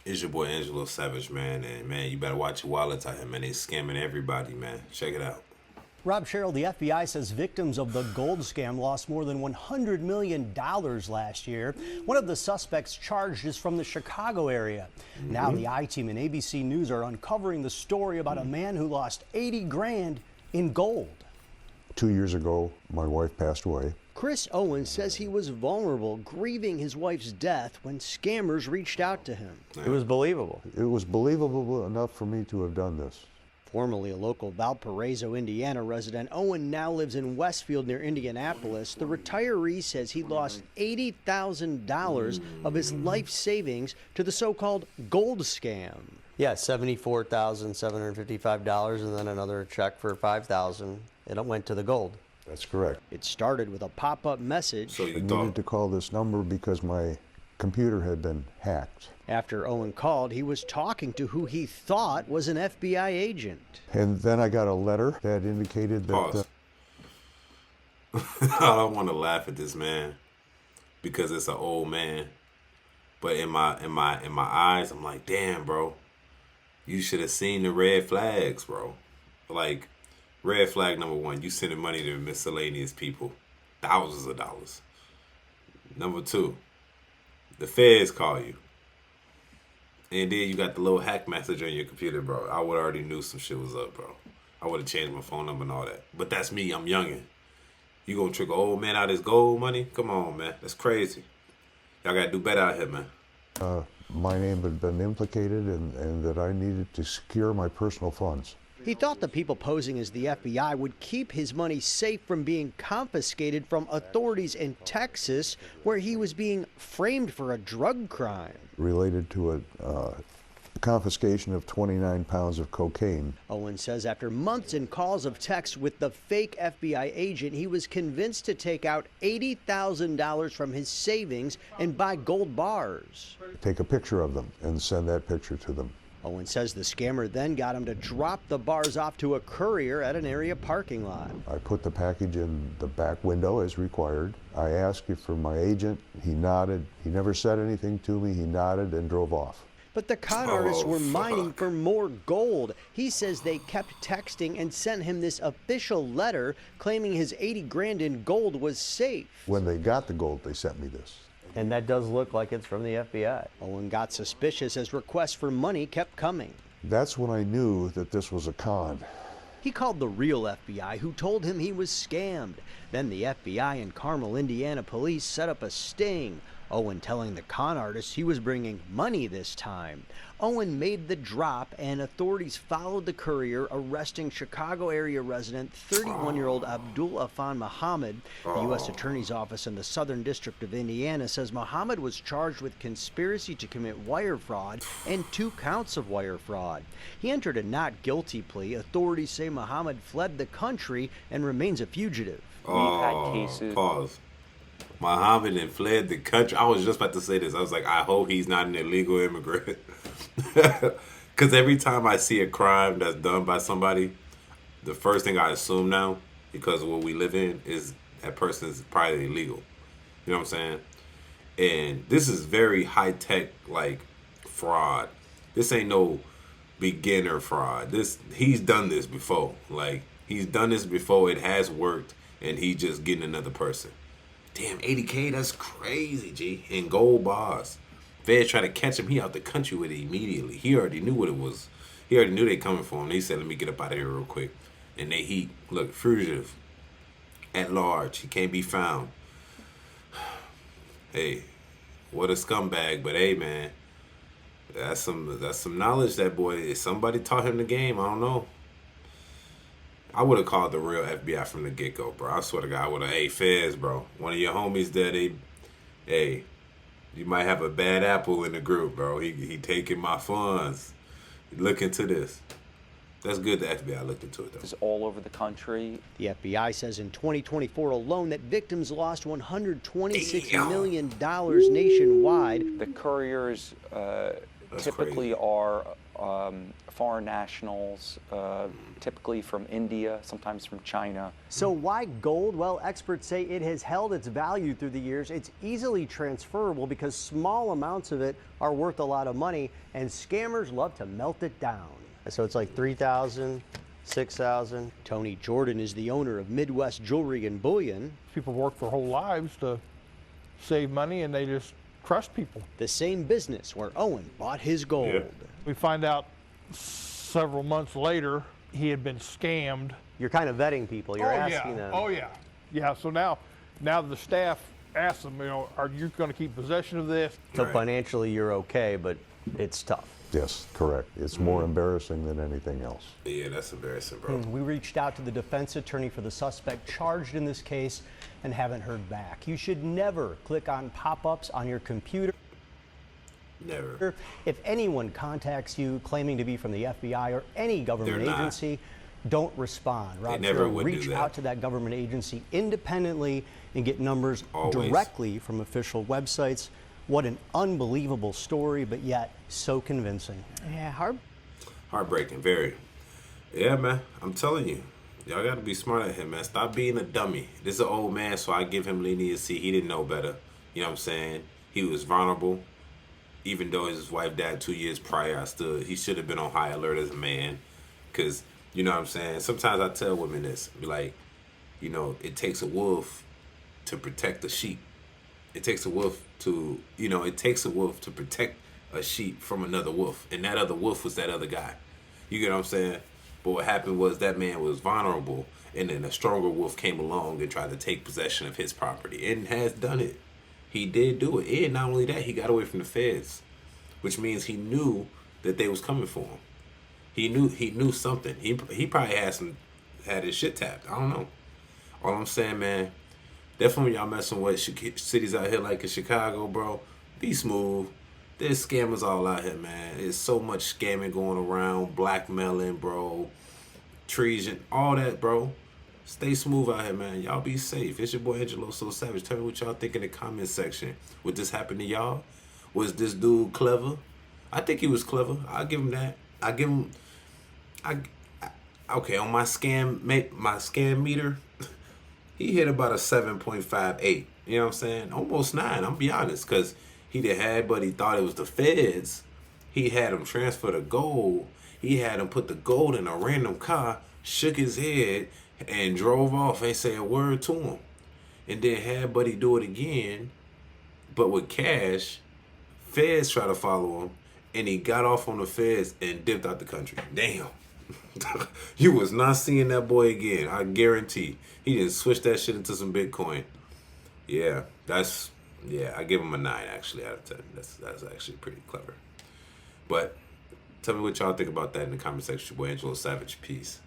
It's your boy Angelo Savage, man. And man, you better watch your wallets out here, man. They scamming everybody, man. Check it out. Rob Sherrill, the FBI says victims of the gold scam lost more than $100 million last year. One of the suspects charged is from the Chicago area. Now the I-Team and ABC News are uncovering the story about a man who lost 80 grand in gold. 2 years ago, my wife passed away. Chris Owens says he was vulnerable, grieving his wife's death when scammers reached out to him. It was believable. It was believable enough for me to have done this. Formerly a local Valparaiso, Indiana resident, Owen now lives in Westfield near Indianapolis. The retiree says he lost $80,000 of his life savings to the so-called gold scam. Yeah, $74,755 and then another check for $5,000. It went to the gold. That's correct. It started with a pop-up message. So you I needed to call this number because my computer had been hacked. After Owen called, he was talking to who he thought was an FBI agent. And then I got a letter that indicated that... Pause. I don't want to laugh at this man because it's an old man. But in my eyes, I'm like, damn, bro. You should have seen the red flags, bro. Like, red flag number one, you sending money to miscellaneous people. Thousands of dollars. Number two, the feds call you. And then you got the little hack message on your computer, bro. I would already knew some shit was up, bro. I would have changed my phone number and all that. But that's me. I'm youngin'. You gonna trick an old man out his gold money? Come on, man. That's crazy. Y'all gotta do better out here, man. My name had been implicated and that I needed to secure my personal funds. He thought the people posing as the FBI would keep his money safe from being confiscated from authorities in Texas, where he was being framed for a drug crime. Related to a confiscation of 29 pounds of cocaine. Owen says after months in calls of text with the fake FBI agent, he was convinced to take out $80,000 from his savings and buy gold bars. Take a picture of them and send that picture to them. Owen says the scammer then got him to drop the bars off to a courier at an area parking lot. I put the package in the back window as required. I asked for my agent. He nodded. He never said anything to me. He nodded and drove off. But the con artists were mining for more gold. He says they kept texting and sent him this official letter claiming his 80 grand in gold was safe. When they got the gold, they sent me this. And that does look like it's from the FBI. Owen got suspicious as requests for money kept coming. That's when I knew that this was a con. He called the real FBI, who told him he was scammed. Then the FBI and Carmel, Indiana police set up a sting. Owen telling the con artist he was bringing money this time. Owen made the drop and authorities followed the courier, arresting Chicago area resident 31-year-old Abdul Afan Muhammad. The U.S. Attorney's Office in the Southern District of Indiana says Muhammad was charged with conspiracy to commit wire fraud and 2 counts of wire fraud. He entered a not guilty plea. Authorities say Muhammad fled the country and remains a fugitive. We've had cases. Pause. Muhammad and fled the country. I was just about to say this. I was like, I hope he's not an illegal immigrant. Because every time I see a crime that's done by somebody, the first thing I assume now, because of what we live in, is that person is probably illegal. You know what I'm saying? And this is very high-tech, like, fraud. This ain't no beginner fraud. He's done this before. Like, he's done this before. It has worked, and he just getting another person. Damn, 80K, that's crazy, G. In gold bars. Feds try to catch him. He out the country with it immediately. He already knew what it was. He already knew they coming for him. They said, let me get up out of here real quick. And look, fugitive, at large. He can't be found. Hey, what a scumbag. But hey, man, that's some knowledge that boy. Somebody taught him the game. I don't know. I would have called the real FBI from the get-go, bro. I swear to God, I would have, hey, feds, bro. One of your homies there, hey, you might have a bad apple in the group, bro. He taking my funds. Look into this. That's good the FBI looked into it, though. It's all over the country. The FBI says in 2024 alone that victims lost $126 million nationwide. The couriers That's typically crazy. are foreign nationals, typically from India, sometimes from China. So why gold? Well, experts say it has held its value through the years. It's easily transferable because small amounts of it are worth a lot of money, and scammers love to melt it down. So it's like 3,000, 6,000. Tony Jordan is the owner of Midwest Jewelry and Bullion, People work their whole lives to save money, and they just trust people. the same business where Owen bought his gold. Yeah. We find out several months later he had been scammed. You're kind of vetting people. You're asking them. Oh yeah. Yeah. So now the staff asks them, are you going to keep possession of this? So Right. financially, you're okay, but it's tough. Yes, correct. It's more embarrassing than anything else. Yeah, that's embarrassing, bro. We reached out to the defense attorney for the suspect charged in this case and haven't heard back. You should never click on pop-ups on your computer. Never. If anyone contacts you claiming to be from the FBI or any government They're not. agency, don't respond. Rob never Shore, would do reach that. out to that government agency independently and get numbers Always. directly from official websites. What an unbelievable story, but yet so convincing. Yeah, Heartbreaking, very. Yeah, man. I'm telling you. Y'all got to be smart at him, man. Stop being a dummy. This is an old man, so I give him leniency. He didn't know better. You know what I'm saying? He was vulnerable. Even though his wife died 2 years prior, he should have been on high alert as a man. Because, you know what I'm saying? Sometimes I tell women this. Be like, it takes a wolf to protect the sheep. It takes a wolf to protect a sheep from another wolf. And that other wolf was that other guy. You get what I'm saying? But what happened was that man was vulnerable, and then a stronger wolf came along and tried to take possession of his property, and has done it. He did do it. And not only that, he got away from the feds, which means he knew that they was coming for him. He knew something. He probably had his shit tapped. I don't know. All I'm saying, man, definitely when y'all messing with cities out here like in Chicago, bro, be smooth. There's scammers all out here, man. There's so much scamming going around, blackmailing, bro, treason, all that, bro. Stay smooth out here, man. Y'all be safe. It's your boy Angelo So Savage. Tell me what y'all think in the comment section. Would this happen to y'all? Was this dude clever? I think he was clever. I'll give him that. Okay, on my scam meter, he hit about a 7.58. You know what I'm saying? Almost 9, I'm be honest, because he but he thought it was the feds. He had him transfer the gold. He had him put the gold in a random car, shook his head, and drove off, ain't say a word to him. And then had Buddy do it again, but with cash. Feds try to follow him, and he got off on the feds and dipped out the country. Damn. You was not seeing that boy again, I guarantee. He didn't switch that shit into some Bitcoin. Yeah, I give him a 9 actually out of 10. That's actually pretty clever. But tell me what y'all think about that in the comment section. Boy Angelo Savage, peace.